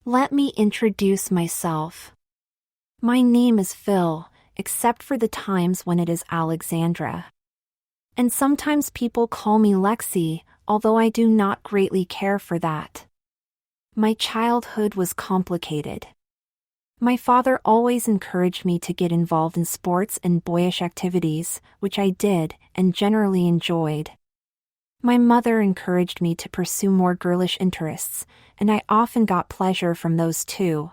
Let me introduce myself. My name is Phil, except for the times when it is Alexandra. And sometimes people call me Lexi, although I do not greatly care for that. My childhood was complicated. My father always encouraged me to get involved in sports and boyish activities, which I did and generally enjoyed. My mother encouraged me to pursue more girlish interests, and I often got pleasure from those too.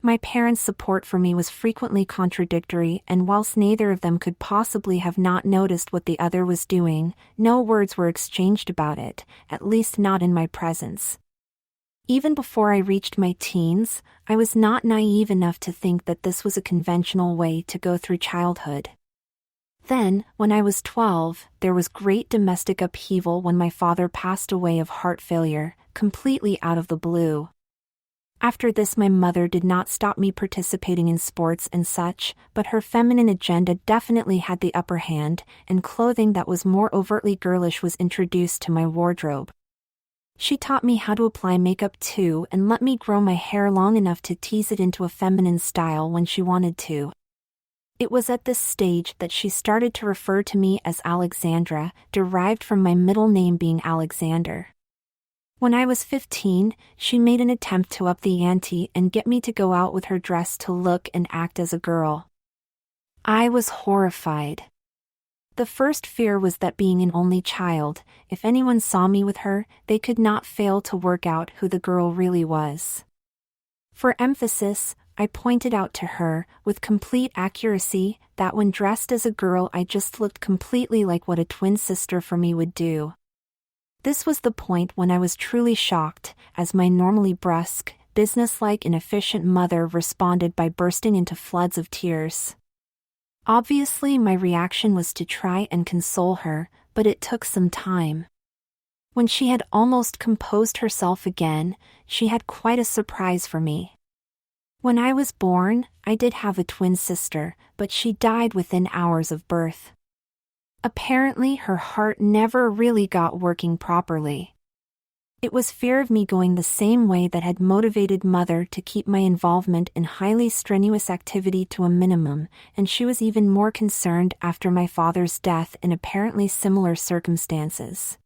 My parents' support for me was frequently contradictory, and whilst neither of them could possibly have not noticed what the other was doing, no words were exchanged about it, at least not in my presence. Even before I reached my teens, I was not naive enough to think that this was a conventional way to go through childhood. Then, when I was 12, there was great domestic upheaval when my father passed away of heart failure, completely out of the blue. After this, my mother did not stop me participating in sports and such, but her feminine agenda definitely had the upper hand, and clothing that was more overtly girlish was introduced to my wardrobe. She taught me how to apply makeup too and let me grow my hair long enough to tease it into a feminine style when she wanted to. It was at this stage that she started to refer to me as Alexandra, derived from my middle name being Alexander. When I was 15, she made an attempt to up the ante and get me to go out with her dressed to look and act as a girl. I was horrified. The first fear was that being an only child, if anyone saw me with her, they could not fail to work out who the girl really was. For emphasis, I pointed out to her, with complete accuracy, that when dressed as a girl I just looked completely like what a twin sister for me would do. This was the point when I was truly shocked, as my normally brusque, businesslike and efficient mother responded by bursting into floods of tears. Obviously, my reaction was to try and console her, but it took some time. When she had almost composed herself again, she had quite a surprise for me. When I was born, I did have a twin sister, but she died within hours of birth. Apparently, her heart never really got working properly. It was fear of me going the same way that had motivated Mother to keep my involvement in highly strenuous activity to a minimum, and she was even more concerned after my father's death in apparently similar circumstances.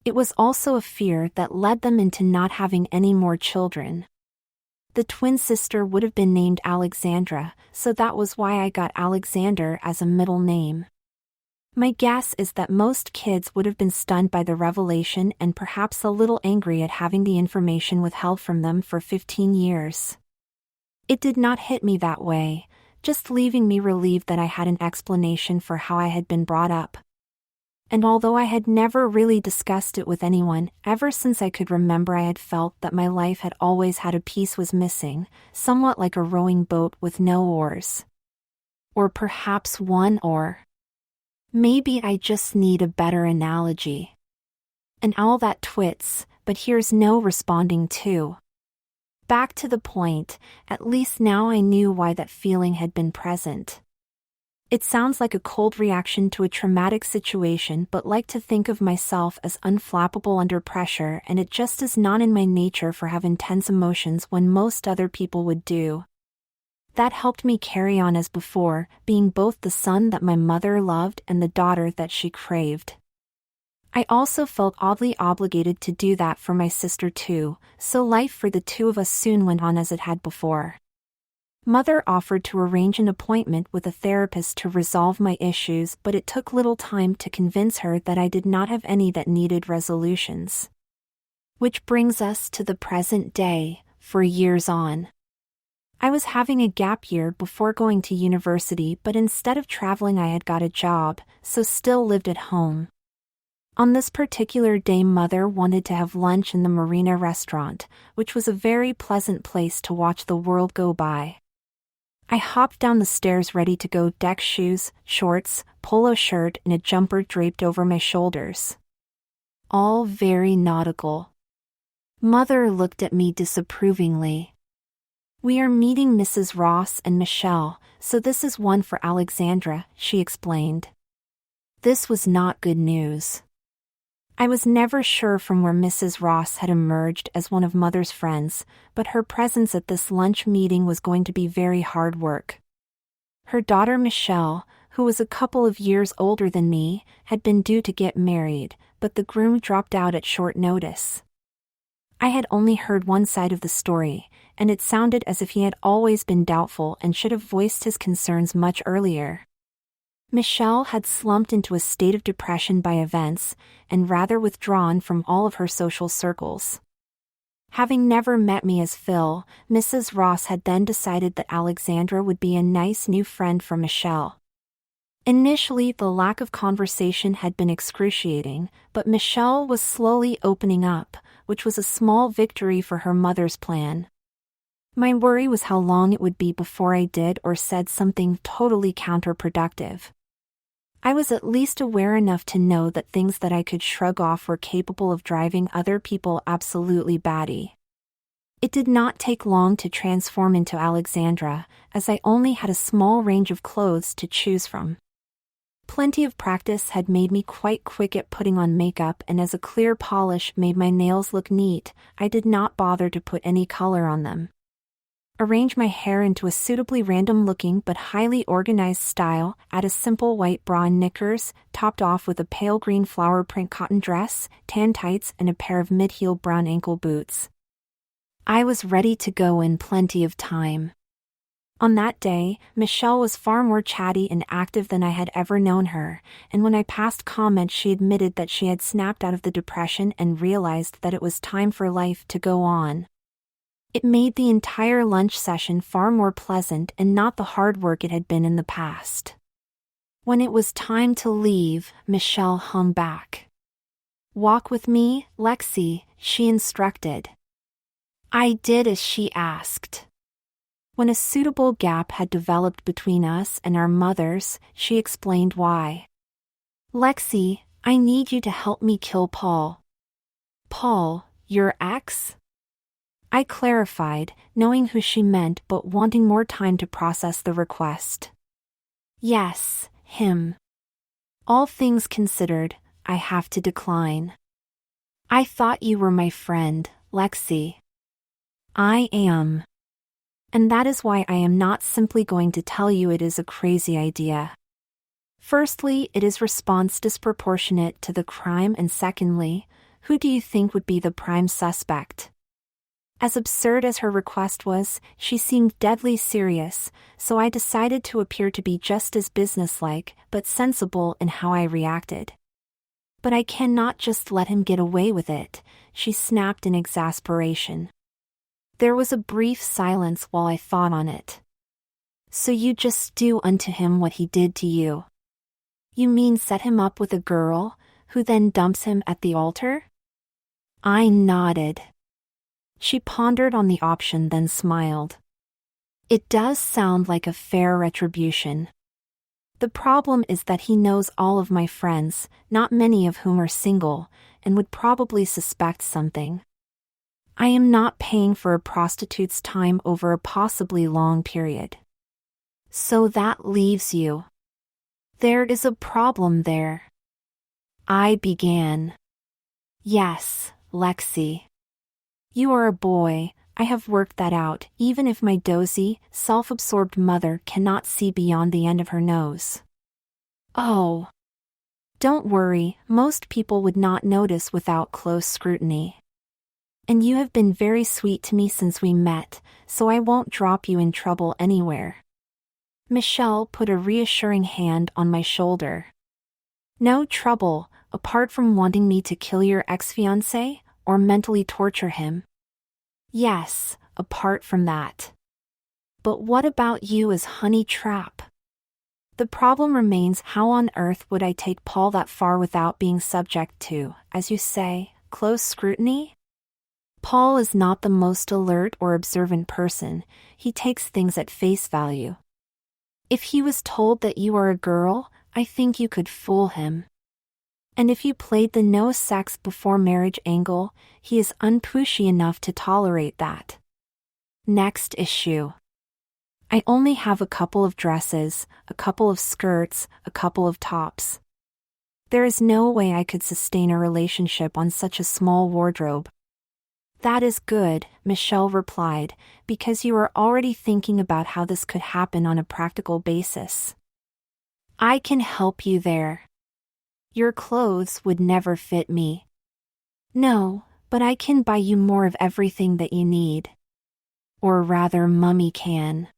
It was also a fear that led them into not having any more children. The twin sister would have been named Alexandra, so that was why I got Alexander as a middle name. My guess is that most kids would have been stunned by the revelation and perhaps a little angry at having the information withheld from them for 15 years. It did not hit me that way, just leaving me relieved that I had an explanation for how I had been brought up. And although I had never really discussed it with anyone, ever since I could remember I had felt that my life had always had a piece was missing, somewhat like a rowing boat with no oars. Or perhaps one oar. Maybe I just need a better analogy. An owl that twits, but hears no responding to. Back to the point, at least now I knew why that feeling had been present. It sounds like a cold reaction to a traumatic situation, but like to think of myself as unflappable under pressure, and it just is not in my nature for have intense emotions when most other people would do. That helped me carry on as before, being both the son that my mother loved and the daughter that she craved. I also felt oddly obligated to do that for my sister too, so life for the two of us soon went on as it had before. Mother offered to arrange an appointment with a therapist to resolve my issues, but it took little time to convince her that I did not have any that needed resolutions. Which brings us to the present day, for years on. I was having a gap year before going to university, but instead of traveling I had got a job, so still lived at home. On this particular day Mother wanted to have lunch in the Marina restaurant, which was a very pleasant place to watch the world go by. I hopped down the stairs ready to go, deck shoes, shorts, polo shirt and a jumper draped over my shoulders. All very nautical. Mother looked at me disapprovingly. "We are meeting Mrs. Ross and Michelle, so this is one for Alexandra," she explained. This was not good news. I was never sure from where Mrs. Ross had emerged as one of Mother's friends, but her presence at this lunch meeting was going to be very hard work. Her daughter Michelle, who was a couple of years older than me, had been due to get married, but the groom dropped out at short notice. I had only heard one side of the story, and it sounded as if he had always been doubtful and should have voiced his concerns much earlier. Michelle had slumped into a state of depression by events, and rather withdrawn from all of her social circles. Having never met me as Phil, Mrs. Ross had then decided that Alexandra would be a nice new friend for Michelle. Initially, the lack of conversation had been excruciating, but Michelle was slowly opening up, which was a small victory for her mother's plan. My worry was how long it would be before I did or said something totally counterproductive. I was at least aware enough to know that things that I could shrug off were capable of driving other people absolutely batty. It did not take long to transform into Alexandra, as I only had a small range of clothes to choose from. Plenty of practice had made me quite quick at putting on makeup, and as a clear polish made my nails look neat, I did not bother to put any color on them. Arrange my hair into a suitably random-looking but highly organized style, add a simple white bra and knickers, topped off with a pale green flower print cotton dress, tan tights and a pair of mid-heel brown ankle boots. I was ready to go in plenty of time. On that day, Michelle was far more chatty and active than I had ever known her, and when I passed comment she admitted that she had snapped out of the depression and realized that it was time for life to go on. It made the entire lunch session far more pleasant and not the hard work it had been in the past. When it was time to leave, Michelle hung back. "Walk with me, Lexi," she instructed. I did as she asked. When a suitable gap had developed between us and our mothers, she explained why. "Lexi, I need you to help me kill Paul." "Paul, your ex?" I clarified, knowing who she meant but wanting more time to process the request. "Yes, him. All things considered, I have to decline." "I thought you were my friend, Lexi." "I am. And that is why I am not simply going to tell you it is a crazy idea. Firstly, it is response disproportionate to the crime, and secondly, who do you think would be the prime suspect?" As absurd as her request was, she seemed deadly serious, so I decided to appear to be just as businesslike but sensible in how I reacted. "But I cannot just let him get away with it," she snapped in exasperation. There was a brief silence while I thought on it. "So you just do unto him what he did to you? You mean set him up with a girl, who then dumps him at the altar?" I nodded. She pondered on the option, then smiled. "It does sound like a fair retribution. The problem is that he knows all of my friends, not many of whom are single, and would probably suspect something. I am not paying for a prostitute's time over a possibly long period. So that leaves you." "There is a problem there." I began. "Yes, Lexi. You are a boy, I have worked that out, even if my dozy, self-absorbed mother cannot see beyond the end of her nose." "Oh. Don't worry, most people would not notice without close scrutiny. And you have been very sweet to me since we met, so I won't drop you in trouble anywhere." Michelle put a reassuring hand on my shoulder. "No trouble, apart from wanting me to kill your ex-fiancé, or mentally torture him?" "Yes, apart from that. But what about you as honey trap? The problem remains, how on earth would I take Paul that far without being subject to, as you say, close scrutiny? Paul is not the most alert or observant person, he takes things at face value. If he was told that you are a girl, I think you could fool him. And if you played the no sex before marriage angle, he is unpushy enough to tolerate that. Next issue. I only have a couple of dresses, a couple of skirts, a couple of tops. There is no way I could sustain a relationship on such a small wardrobe. That is good, Michelle replied, because you are already thinking about how this could happen on a practical basis. I can help you there. Your clothes would never fit me. No, but I can buy you more of everything that you need. Or rather, Mummy can.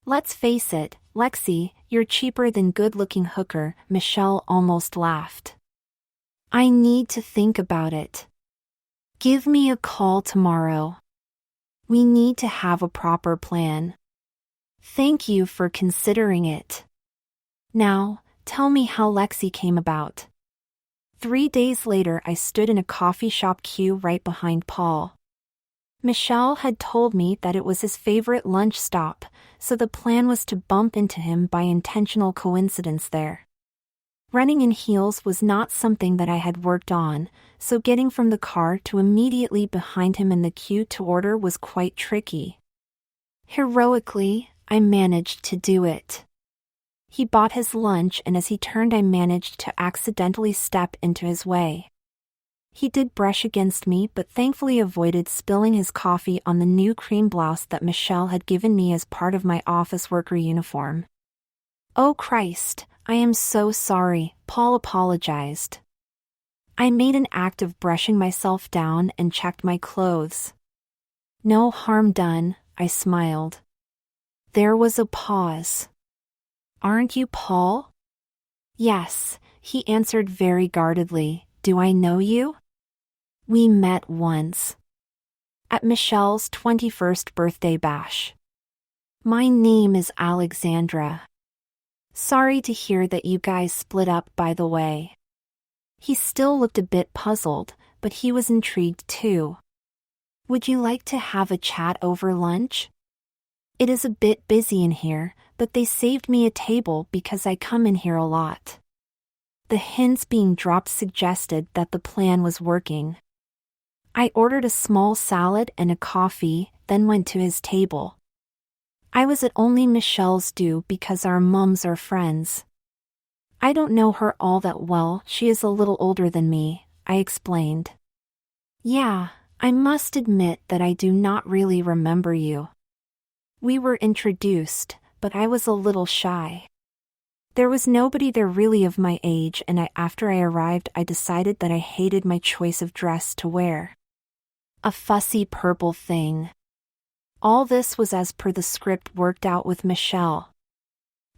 Let's face it, Lexi, you're cheaper than good-looking hooker, Michelle almost laughed. I need to think about it. Give me a call tomorrow. We need to have a proper plan. Thank you for considering it. Now, tell me how Lexi came about. 3 days later, I stood in a coffee shop queue right behind Paul. Michelle had told me that it was his favorite lunch stop, so the plan was to bump into him by intentional coincidence there. Running in heels was not something that I had worked on, so getting from the car to immediately behind him in the queue to order was quite tricky. Heroically, I managed to do it. He bought his lunch, and as he turned, I managed to accidentally step into his way. He did brush against me, but thankfully avoided spilling his coffee on the new cream blouse that Michelle had given me as part of my office worker uniform. Oh Christ, I am so sorry, Paul apologized. I made an act of brushing myself down and checked my clothes. No harm done, I smiled. There was a pause. Aren't you Paul? Yes, he answered very guardedly. Do I know you? We met once. At Michelle's 21st birthday bash. My name is Alexandra. Sorry to hear that you guys split up, by the way. He still looked a bit puzzled, but he was intrigued too. Would you like to have a chat over lunch? It is a bit busy in here, but they saved me a table because I come in here a lot. The hints being dropped suggested that the plan was working. I ordered a small salad and a coffee, then went to his table. I was at only Michelle's due because our mums are friends. I don't know her all that well, she is a little older than me, I explained. Yeah, I must admit that I do not really remember you. We were introduced, but I was a little shy. There was nobody there really of my age, and after I arrived I decided that I hated my choice of dress to wear. A fussy purple thing. All this was as per the script worked out with Michelle.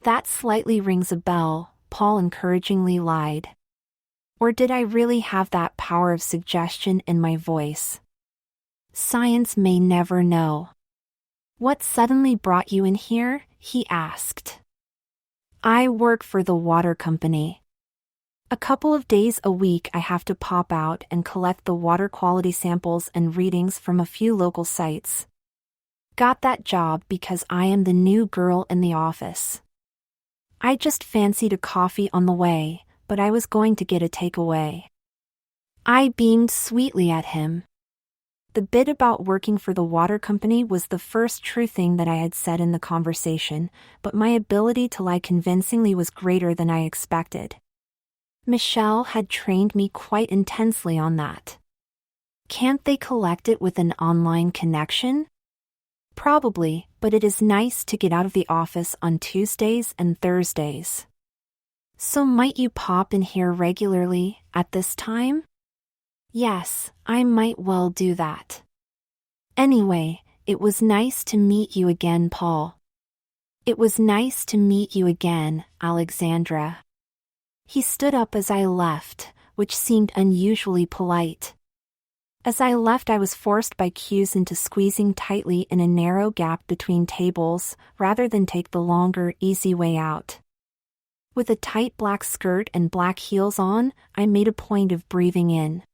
That slightly rings a bell, Paul encouragingly lied. Or did I really have that power of suggestion in my voice? Science may never know. What suddenly brought you in here? He asked. I work for the water company. A couple of days a week I have to pop out and collect the water quality samples and readings from a few local sites. Got that job because I am the new girl in the office. I just fancied a coffee on the way, but I was going to get a takeaway. I beamed sweetly at him. The bit about working for the water company was the first true thing that I had said in the conversation, but my ability to lie convincingly was greater than I expected. Michelle had trained me quite intensely on that. Can't they collect it with an online connection? Probably, but it is nice to get out of the office on Tuesdays and Thursdays. So might you pop in here regularly, at this time? Yes, I might well do that. Anyway, it was nice to meet you again, Paul. It was nice to meet you again, Alexandra. He stood up as I left, which seemed unusually polite. As I left, I was forced by cues into squeezing tightly in a narrow gap between tables, rather than take the longer, easy way out. With a tight black skirt and black heels on, I made a point of breathing in.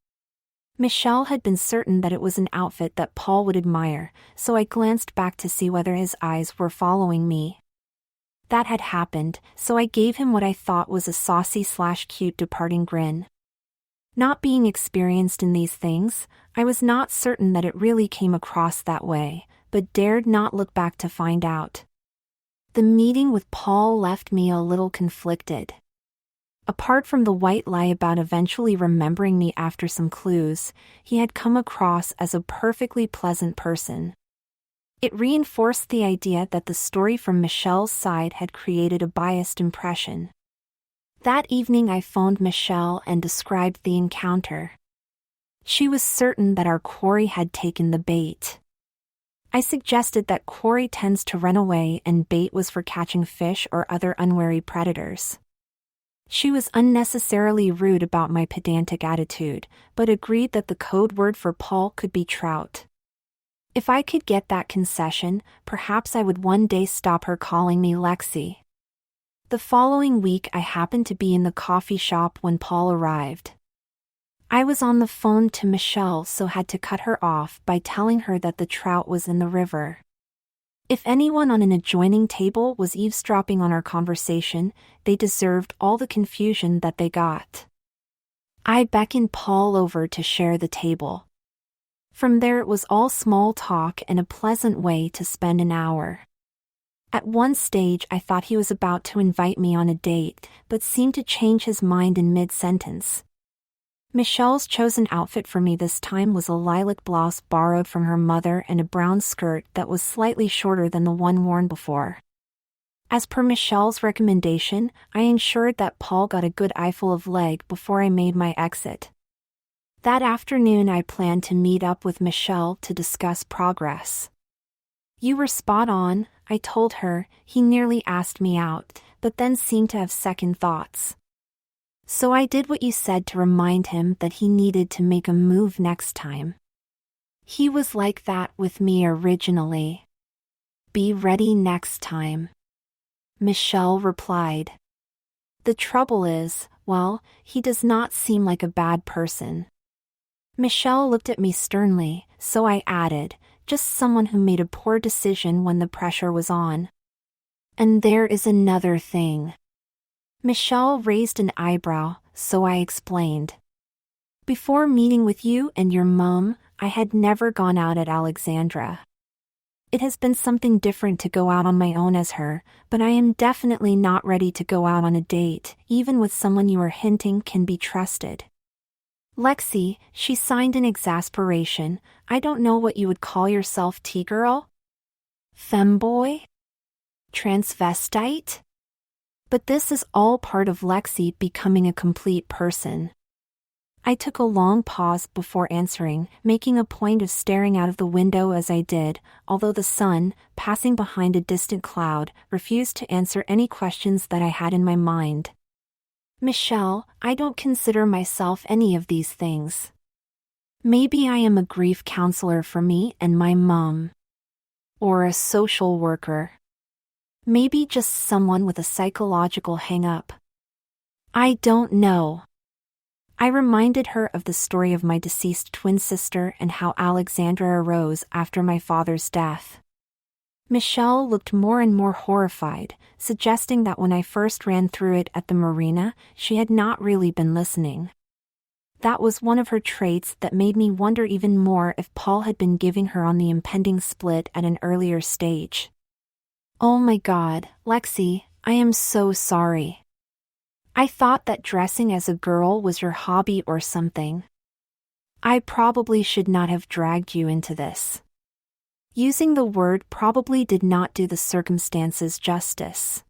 Michelle had been certain that it was an outfit that Paul would admire, so I glanced back to see whether his eyes were following me. That had happened, so I gave him what I thought was a saucy/cute departing grin. Not being experienced in these things, I was not certain that it really came across that way, but dared not look back to find out. The meeting with Paul left me a little conflicted. Apart from the white lie about eventually remembering me after some clues, he had come across as a perfectly pleasant person. It reinforced the idea that the story from Michelle's side had created a biased impression. That evening I phoned Michelle and described the encounter. She was certain that our quarry had taken the bait. I suggested that quarry tends to run away and bait was for catching fish or other unwary predators. She was unnecessarily rude about my pedantic attitude, but agreed that the code word for Paul could be trout. If I could get that concession, perhaps I would one day stop her calling me Lexi. The following week I happened to be in the coffee shop when Paul arrived. I was on the phone to Michelle, so had to cut her off by telling her that the trout was in the river. If anyone on an adjoining table was eavesdropping on our conversation, they deserved all the confusion that they got. I beckoned Paul over to share the table. From there it was all small talk and a pleasant way to spend an hour. At one stage I thought he was about to invite me on a date, but seemed to change his mind in mid-sentence. Michelle's chosen outfit for me this time was a lilac blouse borrowed from her mother and a brown skirt that was slightly shorter than the one worn before. As per Michelle's recommendation, I ensured that Paul got a good eyeful of leg before I made my exit. That afternoon I planned to meet up with Michelle to discuss progress. "You were spot on," I told her. He nearly asked me out, but then seemed to have second thoughts. So I did what you said to remind him that he needed to make a move next time. He was like that with me originally. "Be ready next time," Michelle replied. "The trouble is, well, he does not seem like a bad person." Michelle looked at me sternly, so I added, "Just someone who made a poor decision when the pressure was on." "And there is another thing." Michelle raised an eyebrow, so I explained. "Before meeting with you and your mom, I had never gone out at Alexandra. It has been something different to go out on my own as her, but I am definitely not ready to go out on a date, even with someone you are hinting can be trusted." "Lexi," she signed in exasperation, "I don't know what you would call yourself, T-girl? Femboy? Transvestite?" But this is all part of Lexi becoming a complete person. I took a long pause before answering, making a point of staring out of the window as I did, although the sun, passing behind a distant cloud, refused to answer any questions that I had in my mind. "Michelle, I don't consider myself any of these things. Maybe I am a grief counselor for me and my mom. Or a social worker. Maybe just someone with a psychological hang-up. I don't know." I reminded her of the story of my deceased twin sister and how Alexandra arose after my father's death. Michelle looked more and more horrified, suggesting that when I first ran through it at the marina, she had not really been listening. That was one of her traits that made me wonder even more if Paul had been giving her on the impending split at an earlier stage. "Oh my God, Lexi, I am so sorry. I thought that dressing as a girl was your hobby or something. I probably should not have dragged you into this." Using the word probably did not do the circumstances justice.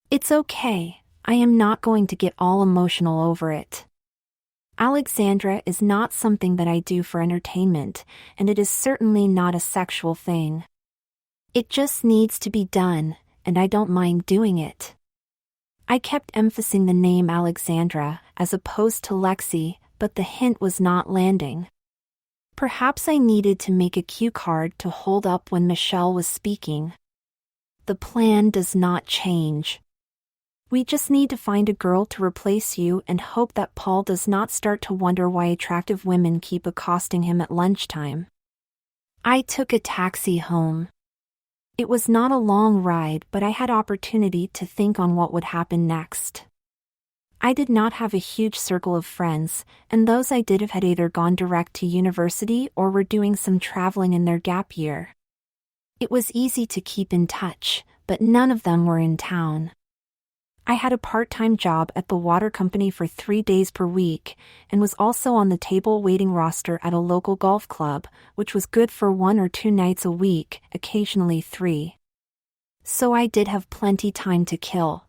"It's okay, I am not going to get all emotional over it. Alexandra is not something that I do for entertainment, and it is certainly not a sexual thing. It just needs to be done, and I don't mind doing it." I kept emphasizing the name Alexandra, as opposed to Lexi, but the hint was not landing. Perhaps I needed to make a cue card to hold up when Michelle was speaking. "The plan does not change. We just need to find a girl to replace you and hope that Paul does not start to wonder why attractive women keep accosting him at lunchtime." I took a taxi home. It was not a long ride, but I had opportunity to think on what would happen next. I did not have a huge circle of friends, and those I did have had either gone direct to university or were doing some traveling in their gap year. It was easy to keep in touch, but none of them were in town. I had a part-time job at the water company for 3 days per week, and was also on the table waiting roster at a local golf club, which was good for 1 or 2 nights a week, occasionally 3. So I did have plenty time to kill.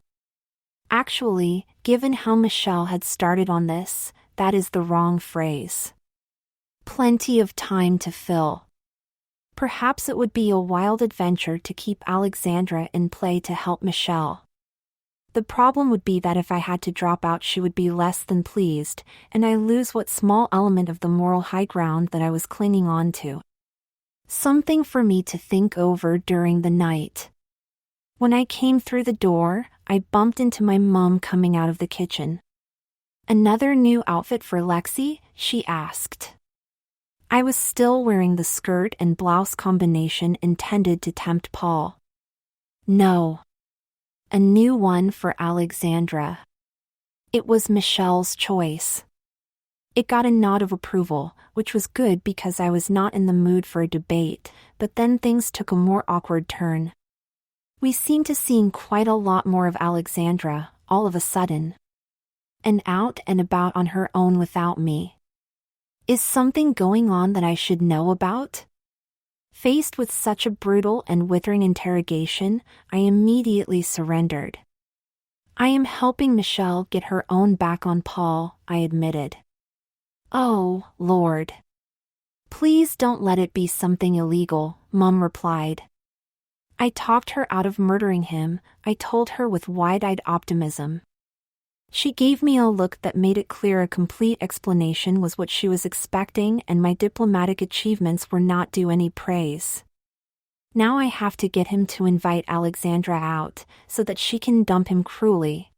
Actually, given how Michelle had started on this, that is the wrong phrase. Plenty of time to fill. Perhaps it would be a wild adventure to keep Alexandra in play to help Michelle. The problem would be that if I had to drop out, she would be less than pleased, and I lose what small element of the moral high ground that I was clinging on to. Something for me to think over during the night. When I came through the door, I bumped into my mom coming out of the kitchen. "Another new outfit for Lexi?" she asked. I was still wearing the skirt and blouse combination intended to tempt Paul. "No. A new one for Alexandra." It was Michelle's choice. It got a nod of approval, which was good because I was not in the mood for a debate, but then things took a more awkward turn. We seemed to seeing quite a lot more of Alexandra, all of a sudden. And out and about on her own without me. Is something going on that I should know about? Faced with such a brutal and withering interrogation, I immediately surrendered. "I am helping Michelle get her own back on Paul," I admitted. "Oh, Lord. Please don't let it be something illegal," Mom replied. "I talked her out of murdering him," I told her with wide-eyed optimism. She gave me a look that made it clear a complete explanation was what she was expecting, and my diplomatic achievements were not due any praise. Now I have to get him to invite Alexandra out, so that she can dump him cruelly.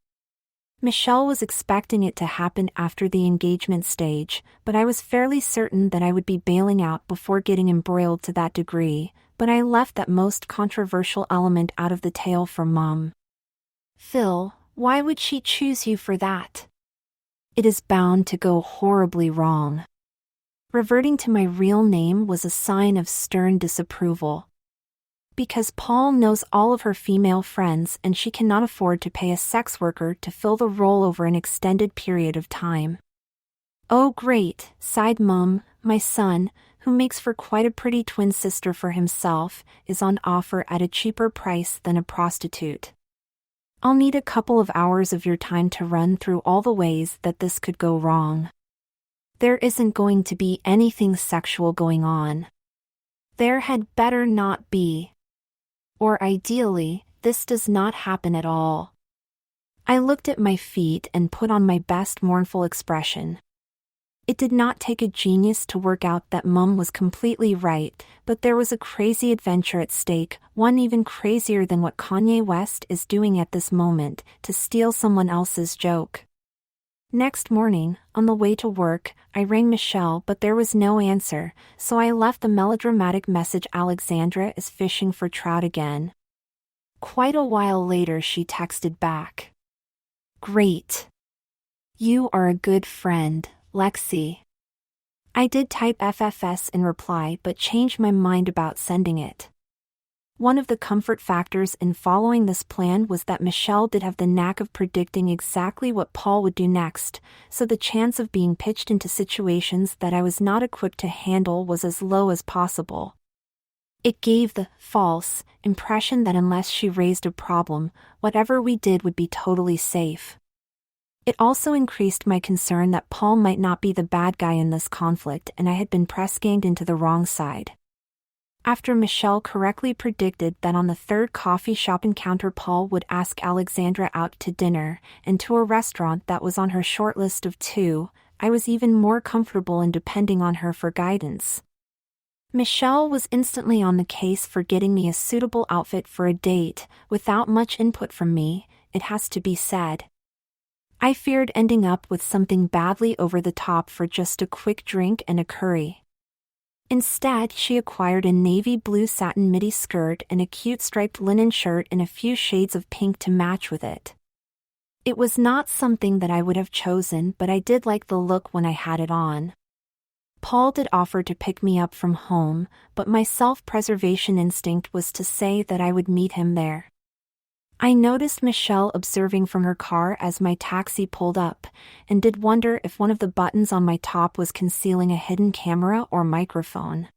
Michelle was expecting it to happen after the engagement stage, but I was fairly certain that I would be bailing out before getting embroiled to that degree, but I left that most controversial element out of the tale for Mom. "Phil, why would she choose you for that? It is bound to go horribly wrong." Reverting to my real name was a sign of stern disapproval. "Because Paul knows all of her female friends and she cannot afford to pay a sex worker to fill the role over an extended period of time." "Oh great," sighed Mum, "my son, who makes for quite a pretty twin sister for himself, is on offer at a cheaper price than a prostitute. I'll need a couple of hours of your time to run through all the ways that this could go wrong. There isn't going to be anything sexual going on. There had better not be. Or ideally, this does not happen at all." I looked at my feet and put on my best mournful expression. It did not take a genius to work out that Mum was completely right, but there was a crazy adventure at stake, one even crazier than what Kanye West is doing at this moment, to steal someone else's joke. Next morning, on the way to work, I rang Michelle but there was no answer, so I left the melodramatic message, "Alexandra is fishing for trout again." Quite a while later she texted back. "Great. You are a good friend, Lexi." I did type FFS in reply but changed my mind about sending it. One of the comfort factors in following this plan was that Michelle did have the knack of predicting exactly what Paul would do next, so the chance of being pitched into situations that I was not equipped to handle was as low as possible. It gave the false impression that unless she raised a problem, whatever we did would be totally safe. It also increased my concern that Paul might not be the bad guy in this conflict and I had been press-ganged into the wrong side. After Michelle correctly predicted that on the third coffee shop encounter Paul would ask Alexandra out to dinner, and to a restaurant that was on her short list of 2, I was even more comfortable in depending on her for guidance. Michelle was instantly on the case for getting me a suitable outfit for a date, without much input from me, it has to be said. I feared ending up with something badly over the top for just a quick drink and a curry. Instead, she acquired a navy blue satin midi skirt and a cute striped linen shirt in a few shades of pink to match with it. It was not something that I would have chosen, but I did like the look when I had it on. Paul did offer to pick me up from home, but my self-preservation instinct was to say that I would meet him there. I noticed Michelle observing from her car as my taxi pulled up, and did wonder if one of the buttons on my top was concealing a hidden camera or microphone.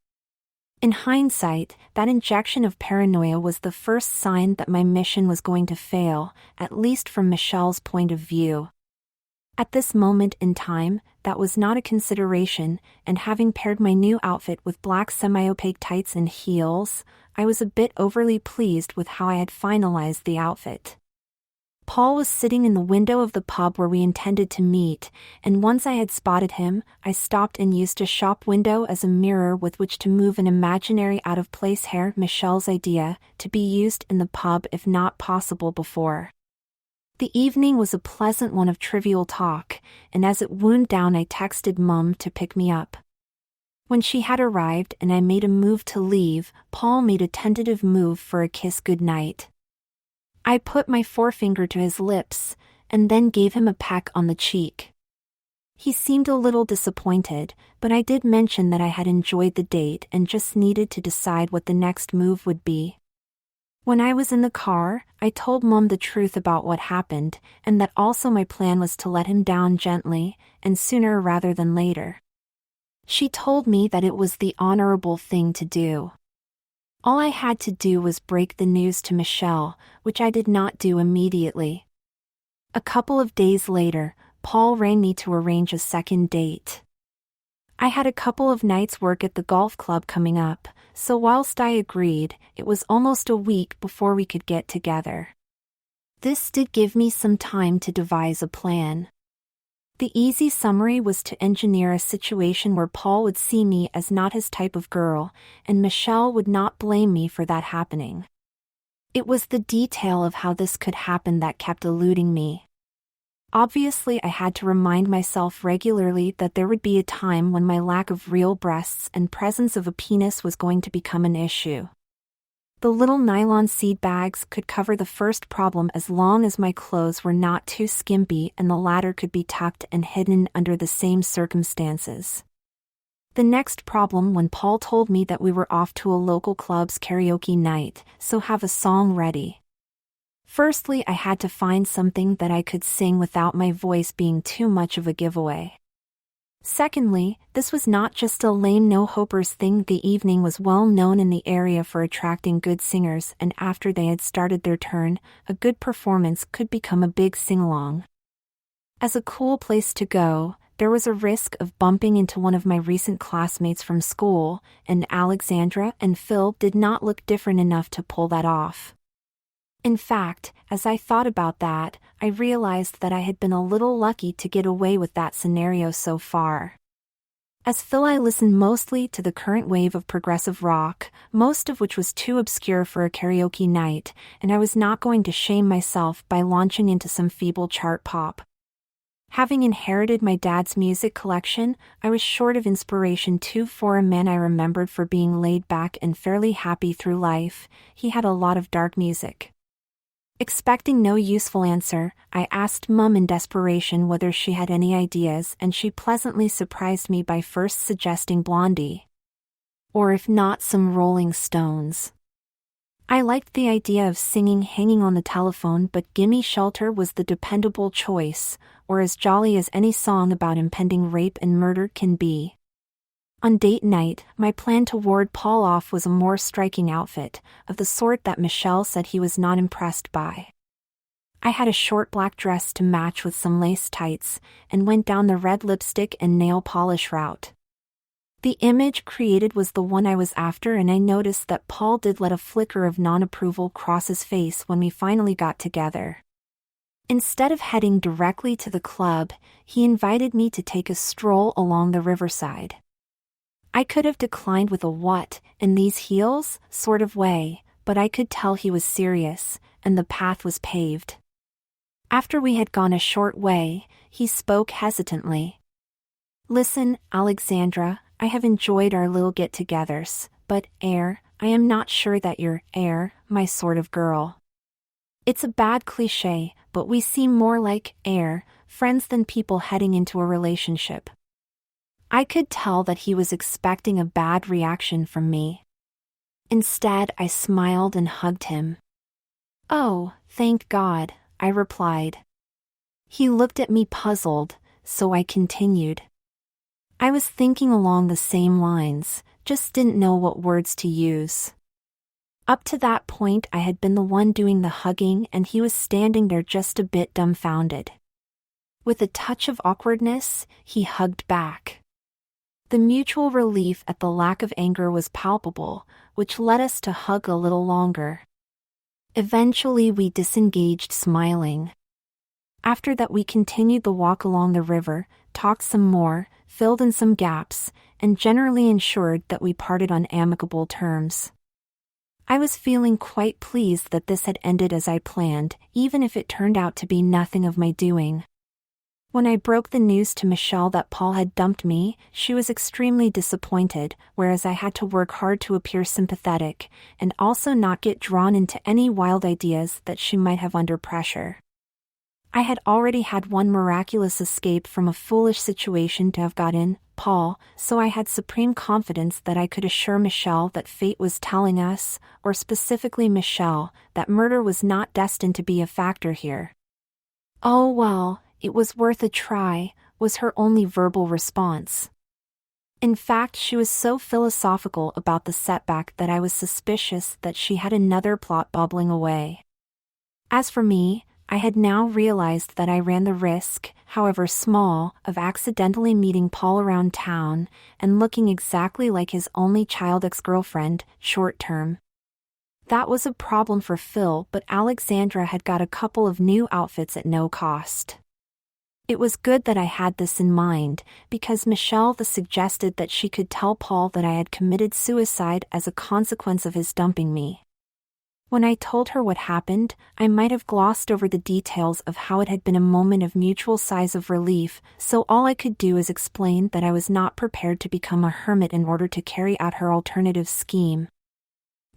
In hindsight, that injection of paranoia was the first sign that my mission was going to fail, at least from Michelle's point of view. At this moment in time, that was not a consideration, and having paired my new outfit with black semi-opaque tights and heels, I was a bit overly pleased with how I had finalized the outfit. Paul was sitting in the window of the pub where we intended to meet, and once I had spotted him, I stopped and used a shop window as a mirror with which to move an imaginary out-of-place hair, Michelle's idea, to be used in the pub if not possible before. The evening was a pleasant one of trivial talk, and as it wound down I texted Mum to pick me up. When she had arrived and I made a move to leave, Paul made a tentative move for a kiss goodnight. I put my forefinger to his lips, and then gave him a peck on the cheek. He seemed a little disappointed, but I did mention that I had enjoyed the date and just needed to decide what the next move would be. When I was in the car, I told Mum the truth about what happened, and that also my plan was to let him down gently, and sooner rather than later. She told me that it was the honorable thing to do. All I had to do was break the news to Michelle, which I did not do immediately. A couple of days later, Paul rang me to arrange a second date. I had a couple of nights' work at the golf club coming up, so whilst I agreed, it was almost a week before we could get together. This did give me some time to devise a plan. The easy summary was to engineer a situation where Paul would see me as not his type of girl, and Michelle would not blame me for that happening. It was the detail of how this could happen that kept eluding me. Obviously, I had to remind myself regularly that there would be a time when my lack of real breasts and presence of a penis was going to become an issue. The little nylon seed bags could cover the first problem as long as my clothes were not too skimpy, and the latter could be tucked and hidden under the same circumstances. The next problem when Paul told me that we were off to a local club's karaoke night, so have a song ready. Firstly, I had to find something that I could sing without my voice being too much of a giveaway. Secondly, this was not just a lame no-hopers thing. The evening was well known in the area for attracting good singers, and after they had started their turn, a good performance could become a big sing-along. As a cool place to go, there was a risk of bumping into one of my recent classmates from school, and Alexandra and Phil did not look different enough to pull that off. In fact, as I thought about that, I realized that I had been a little lucky to get away with that scenario so far. As Phil, I listened mostly to the current wave of progressive rock, most of which was too obscure for a karaoke night, and I was not going to shame myself by launching into some feeble chart pop. Having inherited my dad's music collection, I was short of inspiration too. For a man I remembered for being laid back and fairly happy through life, he had a lot of dark music. Expecting no useful answer, I asked Mum in desperation whether she had any ideas, and she pleasantly surprised me by first suggesting Blondie. Or if not, some Rolling Stones. I liked the idea of singing Hanging on the Telephone, but Gimme Shelter was the dependable choice, or as jolly as any song about impending rape and murder can be. On date night, my plan to ward Paul off was a more striking outfit, of the sort that Michelle said he was not impressed by. I had a short black dress to match with some lace tights, and went down the red lipstick and nail polish route. The image created was the one I was after, and I noticed that Paul did let a flicker of non-approval cross his face when we finally got together. Instead of heading directly to the club, he invited me to take a stroll along the riverside. I could have declined with a "what, in these heels?" sort of way, but I could tell he was serious, and the path was paved. After we had gone a short way, he spoke hesitantly. "Listen, Alexandra, I have enjoyed our little get-togethers, but, I am not sure that you're, my sort of girl. It's a bad cliché, but we seem more like, friends than people heading into a relationship." I could tell that he was expecting a bad reaction from me. Instead, I smiled and hugged him. "Oh, Thank God, I replied. He looked at me puzzled, so I continued. I was thinking along the same lines, just didn't know what words to use. Up to that point I had been the one doing the hugging and he was standing there just a bit dumbfounded. With a touch of awkwardness, he hugged back. The mutual relief at the lack of anger was palpable, which led us to hug a little longer. Eventually we disengaged smiling. After that we continued the walk along the river, talked some more, filled in some gaps, and generally ensured that we parted on amicable terms. I was feeling quite pleased that this had ended as I planned, even if it turned out to be nothing of my doing. When I broke the news to Michelle that Paul had dumped me, she was extremely disappointed, whereas I had to work hard to appear sympathetic, and also not get drawn into any wild ideas that she might have under pressure. I had already had one miraculous escape from a foolish situation to have got in, Paul, so I had supreme confidence that I could assure Michelle that fate was telling us, or specifically Michelle, that murder was not destined to be a factor here. Oh well, it was worth a try, was her only verbal response. In fact, she was so philosophical about the setback that I was suspicious that she had another plot bubbling away. As for me, I had now realized that I ran the risk, however small, of accidentally meeting Paul around town and looking exactly like his only child ex-girlfriend, short term. That was a problem for Phil, but Alexandra had got a couple of new outfits at no cost. It was good that I had this in mind, because Michelle suggested that she could tell Paul that I had committed suicide as a consequence of his dumping me. When I told her what happened, I might have glossed over the details of how it had been a moment of mutual sighs of relief, so all I could do is explain that I was not prepared to become a hermit in order to carry out her alternative scheme.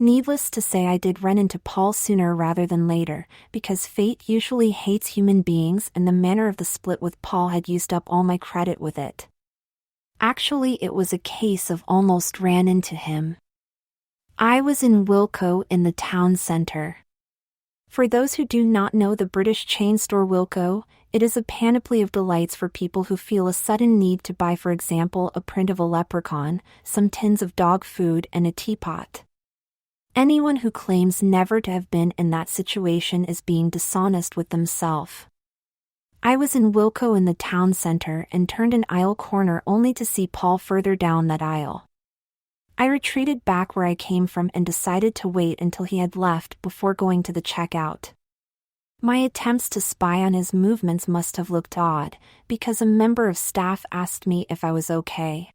Needless to say, I did run into Paul sooner rather than later, because fate usually hates human beings and the manner of the split with Paul had used up all my credit with it. Actually, it was a case of almost ran into him. I was in Wilko in the town centre. For those who do not know the British chain store Wilko, it is a panoply of delights for people who feel a sudden need to buy, for example, a print of a leprechaun, some tins of dog food and a teapot. Anyone who claims never to have been in that situation is being dishonest with themselves. I was in Wilko in the town centre and turned an aisle corner only to see Paul further down that aisle. I retreated back where I came from and decided to wait until he had left before going to the checkout. My attempts to spy on his movements must have looked odd, because a member of staff asked me if I was okay.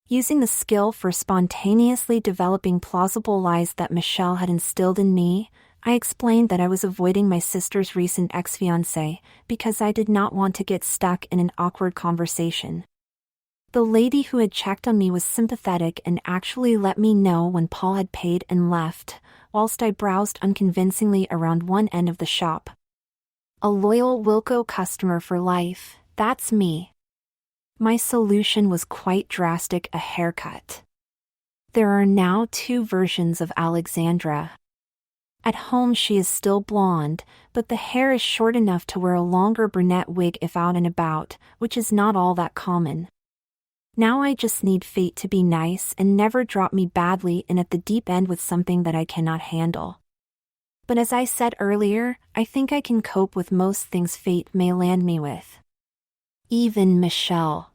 Using the skill for spontaneously developing plausible lies that Michelle had instilled in me, I explained that I was avoiding my sister's recent ex-fiancé because I did not want to get stuck in an awkward conversation. The lady who had checked on me was sympathetic and actually let me know when Paul had paid and left, whilst I browsed unconvincingly around one end of the shop. A loyal Wilko customer for life, that's me. My solution was quite drastic: a haircut. There are now two versions of Alexandra. At home she is still blonde, but the hair is short enough to wear a longer brunette wig if out and about, which is not all that common. Now I just need fate to be nice and never drop me badly in at the deep end with something that I cannot handle. But as I said earlier, I think I can cope with most things fate may land me with. Even Michelle.